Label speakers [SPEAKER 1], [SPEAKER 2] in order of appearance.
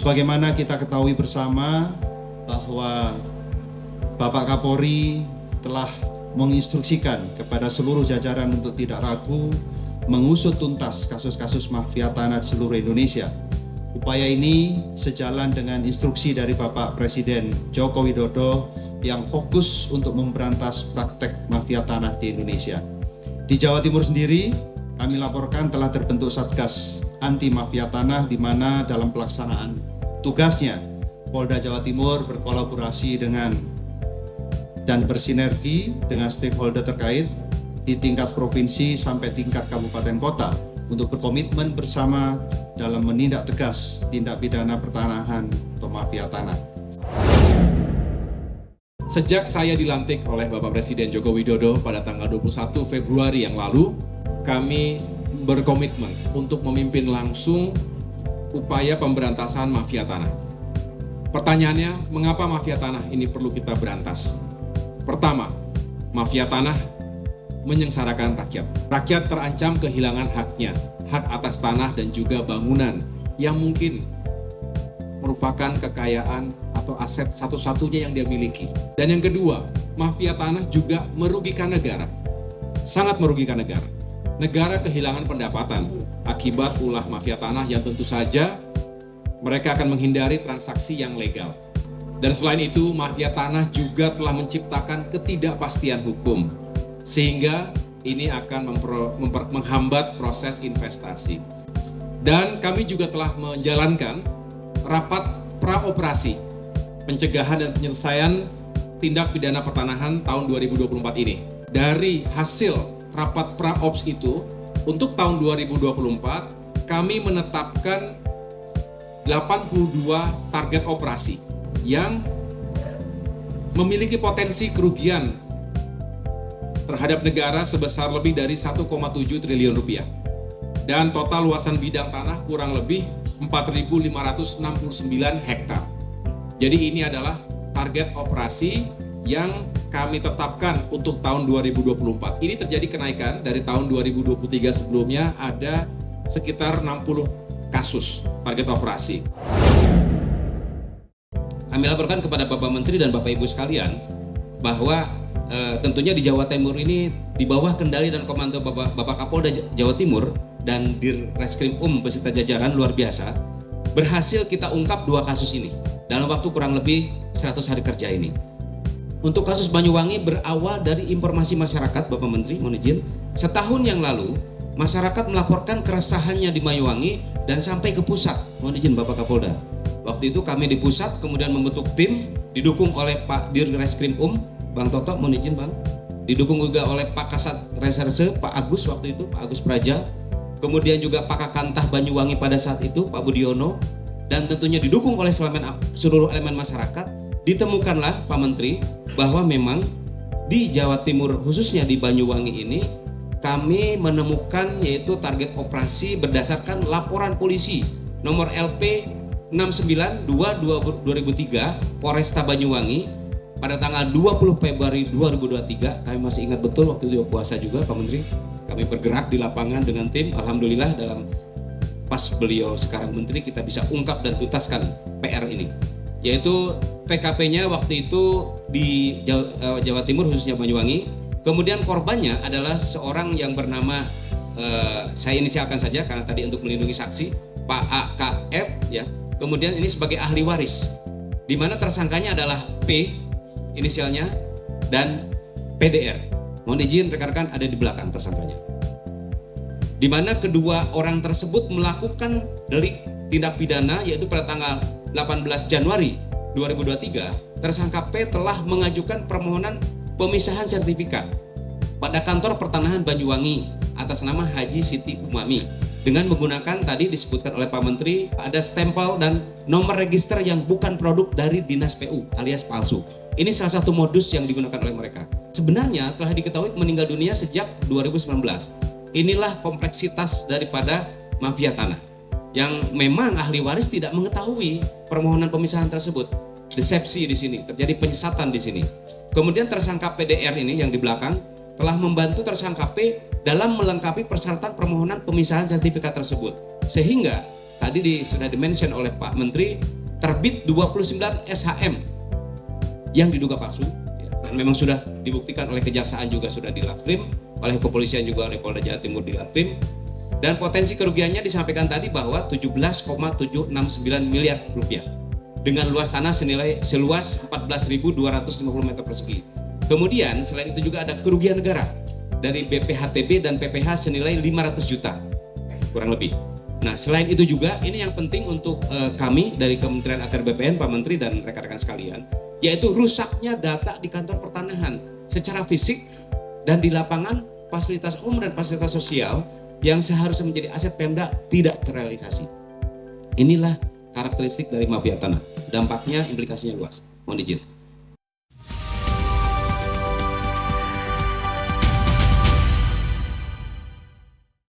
[SPEAKER 1] Sebagaimana kita ketahui bersama bahwa Bapak Kapolri telah menginstruksikan kepada seluruh jajaran untuk tidak ragu mengusut tuntas kasus-kasus mafia tanah di seluruh Indonesia. Upaya ini sejalan dengan instruksi dari Bapak Presiden Joko Widodo yang fokus untuk memberantas praktek mafia tanah di Indonesia. Di Jawa Timur sendiri, kami laporkan telah terbentuk Satgas Anti Mafia Tanah di mana dalam pelaksanaan tugasnya Polda Jawa Timur berkolaborasi dengan dan bersinergi dengan stakeholder terkait di tingkat provinsi sampai tingkat kabupaten kota untuk berkomitmen bersama dalam menindak tegas tindak pidana pertanahan atau mafia tanah.
[SPEAKER 2] Sejak saya dilantik oleh Bapak Presiden Joko Widodo pada tanggal 21 Februari yang lalu, kami berkomitmen untuk memimpin langsung upaya pemberantasan mafia tanah. Pertanyaannya, mengapa mafia tanah ini perlu kita berantas? Pertama, mafia tanah menyengsarakan rakyat. Rakyat terancam kehilangan haknya, hak atas tanah dan juga bangunan yang mungkin merupakan kekayaan atau aset satu-satunya yang dia miliki. Dan yang kedua, mafia tanah juga merugikan negara, sangat merugikan negara. Negara kehilangan pendapatan akibat ulah mafia tanah yang tentu saja mereka akan menghindari transaksi yang legal. Dan selain itu, mafia tanah juga telah menciptakan ketidakpastian hukum, sehingga ini akan menghambat proses investasi. Dan kami juga telah menjalankan rapat praoperasi pencegahan dan penyelesaian tindak pidana pertanahan tahun 2024 ini. Dari hasil rapat praops itu, untuk tahun 2024, kami menetapkan 82 target operasi yang memiliki potensi kerugian terhadap negara sebesar lebih dari 1,7 triliun rupiah. Dan total luasan bidang tanah kurang lebih 4.569 hektar. Jadi ini adalah target operasi yang kami tetapkan untuk tahun 2024. Ini terjadi kenaikan dari tahun 2023 sebelumnya ada sekitar 60 kasus target operasi.
[SPEAKER 3] Kami laporkan kepada Bapak Menteri dan Bapak Ibu sekalian bahwa tentunya di Jawa Timur ini di bawah kendali dan komando Bapak Kapolda Jawa Timur dan Dirreskrim beserta jajaran luar biasa berhasil kita ungkap 2 kasus ini dalam waktu kurang lebih 100 hari kerja ini. Untuk kasus Banyuwangi berawal dari informasi masyarakat, Bapak Menteri, mohon izin, setahun yang lalu masyarakat melaporkan keresahannya di Banyuwangi dan sampai ke pusat, mohon izin Bapak Kapolda. Waktu itu kami di pusat kemudian membentuk tim didukung oleh Pak Dirreskrim Bang Toto, mohon izin Bang, didukung juga oleh Pak Kasat Reserse, Pak Agus waktu itu, Pak Agus Praja, kemudian juga Pak Kakantah Banyuwangi pada saat itu, Pak Budiono, dan tentunya didukung oleh seluruh elemen masyarakat. Ditemukanlah Pak Menteri bahwa memang di Jawa Timur khususnya di Banyuwangi ini kami menemukan yaitu target operasi berdasarkan laporan polisi nomor LP 692/2003 Polresta Banyuwangi pada tanggal 20 Februari 2023. Kami masih ingat betul waktu itu puasa juga Pak Menteri. Kami bergerak di lapangan dengan tim, alhamdulillah dalam pas beliau sekarang Menteri kita bisa ungkap dan tuntaskan PR ini. Yaitu TKP-nya waktu itu di Jawa Timur khususnya Banyuwangi. Kemudian korbannya adalah seorang yang bernama saya inisialkan saja karena tadi untuk melindungi saksi, Pak AKF ya. Kemudian ini sebagai ahli waris, di mana tersangkanya adalah P inisialnya dan PDR. Mohon izin rekan-rekan ada di belakang tersangkanya. Di mana kedua orang tersebut melakukan delik tindak pidana yaitu pada tanggal 18 Januari 2023, tersangka P telah mengajukan permohonan pemisahan sertifikat pada kantor pertanahan Banyuwangi atas nama Haji Siti Umami dengan menggunakan tadi disebutkan oleh Pak Menteri ada stempel dan nomor register yang bukan produk dari Dinas PU alias palsu. Ini salah satu modus yang digunakan oleh mereka. Sebenarnya telah diketahui meninggal dunia sejak 2019. Inilah kompleksitas daripada mafia tanah yang memang ahli waris tidak mengetahui permohonan pemisahan tersebut. Desepsi di sini, terjadi penyesatan di sini. Kemudian tersangka PDR ini yang di belakang telah membantu tersangka P dalam melengkapi persyaratan permohonan pemisahan sertifikat tersebut. Sehingga sudah dimention oleh Pak Menteri, terbit 29 SHM yang diduga palsu, ya, dan memang sudah dibuktikan oleh Kejaksaan, juga sudah dilaprim, oleh Kepolisian juga oleh Polda Jawa Timur dilaprim, dan potensi kerugiannya disampaikan tadi bahwa 17,769 miliar rupiah dengan luas tanah seluas 14.250 meter persegi. Kemudian selain itu juga ada kerugian negara dari BPHTB dan PPH senilai 500 juta kurang lebih. Nah, selain itu juga ini yang penting untuk kami dari Kementerian ATR BPN, Pak Menteri dan rekan-rekan sekalian, yaitu rusaknya data di kantor pertanahan secara fisik dan di lapangan, fasilitas umum dan fasilitas sosial yang seharusnya menjadi aset Pemda tidak terrealisasi. Inilah karakteristik dari mafia tanah. Dampaknya, implikasinya luas. Mohon izin.